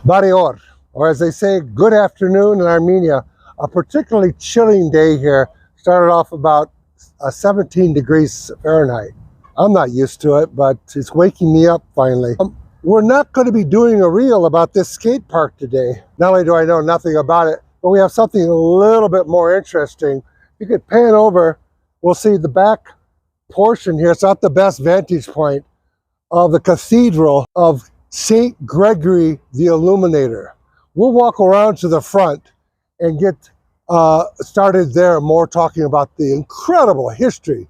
Barior, or as they say, good afternoon in Armenia. A particularly chilling day here. Started off about 17 degrees Fahrenheit. I'm not used to it, but it's waking me up finally. We're not going to be doing a reel about this skate park today. Not only do I know nothing about it, but we have something a little bit more interesting. You could pan over, we'll see the back portion here. It's not the best vantage point of the Cathedral of St. Gregory the Illuminator. We'll walk around to the front and get started there, more talking about the incredible history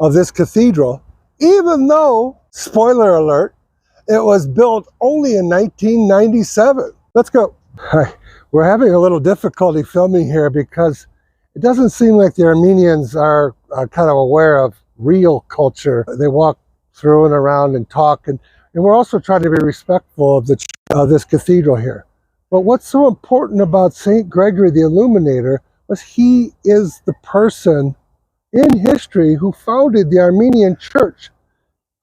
of this cathedral, even though, spoiler alert, it was built only in 1997. Let's go. We're having a little difficulty filming here because it doesn't seem like the Armenians are kind of aware of real culture. They walk through and around and talk, and we're also trying to be respectful of this cathedral here. But what's so important about St. Gregory the Illuminator was he is the person in history who founded the Armenian Church,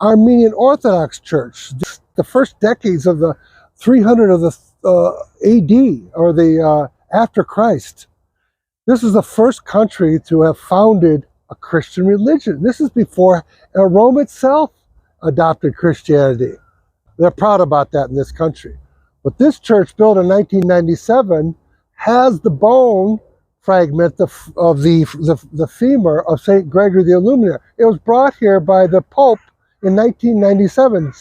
Armenian Orthodox Church, the first decades of the 300 of the AD, or the after Christ. This is the first country to have founded a Christian religion. This is before Rome itself adopted Christianity. They're proud about that in this country. But this church, built in 1997, has the bone fragment of the femur of St. Gregory the Illuminator. It was brought here by the Pope in 1997,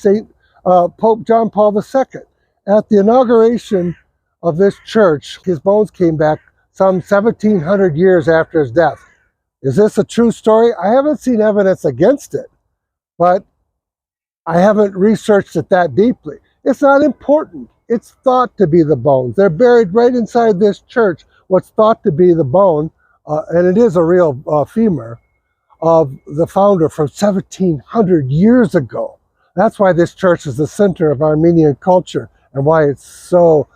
Pope John Paul II. At the inauguration of this church, his bones came back some 1,700 years after his death. Is this a true story? I haven't seen evidence against it, but I haven't researched it that deeply. It's not important. It's thought to be the bones. They're buried right inside this church, what's thought to be the bone, and it is a real femur, of the founder from 1,700 years ago. That's why this church is the center of Armenian culture and why it's so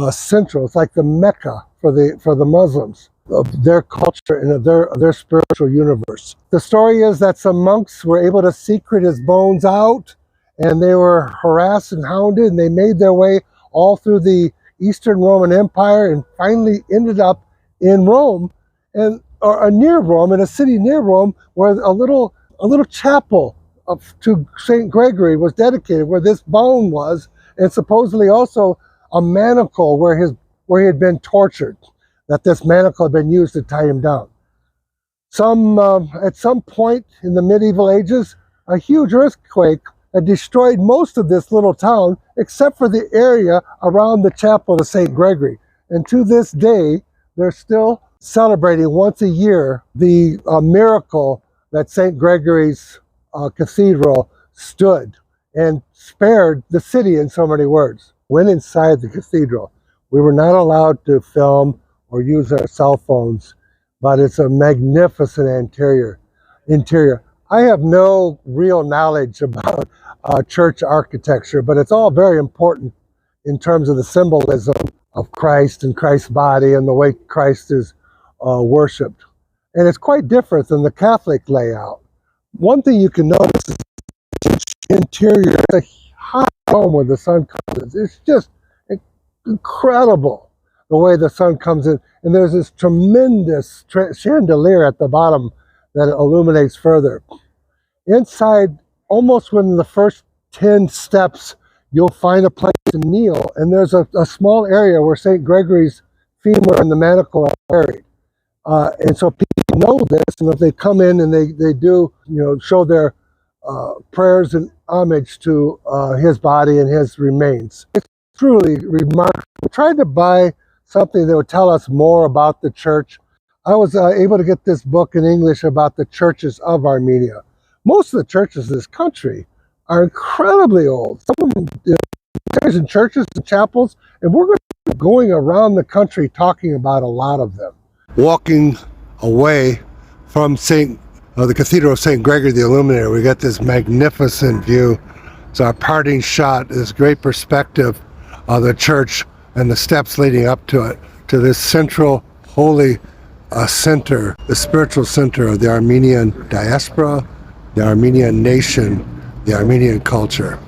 central. It's like the Mecca for the Muslims, of their culture and of their spiritual universe. The story is that some monks were able to secret his bones out, and they were harassed and hounded, and they made their way all through the Eastern Roman Empire and finally ended up in Rome, or near Rome, in a city near Rome, where a little chapel to St. Gregory was dedicated, where this bone was, and supposedly also a manacle where he had been tortured, that this manacle had been used to tie him down. At some point in the medieval ages, a huge earthquake had destroyed most of this little town, except for the area around the chapel of St. Gregory. And to this day, they're still celebrating once a year the miracle that St. Gregory's cathedral stood and spared the city, in so many words. Went inside the cathedral. We were not allowed to film or use our cell phones, but it's a magnificent interior. I have no real knowledge about church architecture, but it's all very important in terms of the symbolism of Christ and Christ's body and the way Christ is worshipped. And it's quite different than the Catholic layout. One thing you can notice is the interior. It's a hot dome when the sun comes in. It's just incredible the way the sun comes in. And there's this tremendous chandelier at the bottom that illuminates further. Inside, almost within the first 10 steps, you'll find a place to kneel. And there's a small area where St. Gregory's femur and the manacle are buried. And so people know this, and if they come in and they do, show their prayers and homage to his body and his remains. It's truly remarkable. We tried to buy something that would tell us more about the church. I was able to get this book in English about the churches of Armenia. Most of the churches in this country are incredibly old. Some of them, there's in churches and chapels, and we're going to be going around the country talking about a lot of them. Walking away from the Cathedral of St. Gregory the Illuminator, we got this magnificent view. It's our parting shot, this great perspective of the church and the steps leading up to it, to this central holy center, the spiritual center of the Armenian diaspora, the Armenian nation, the Armenian culture.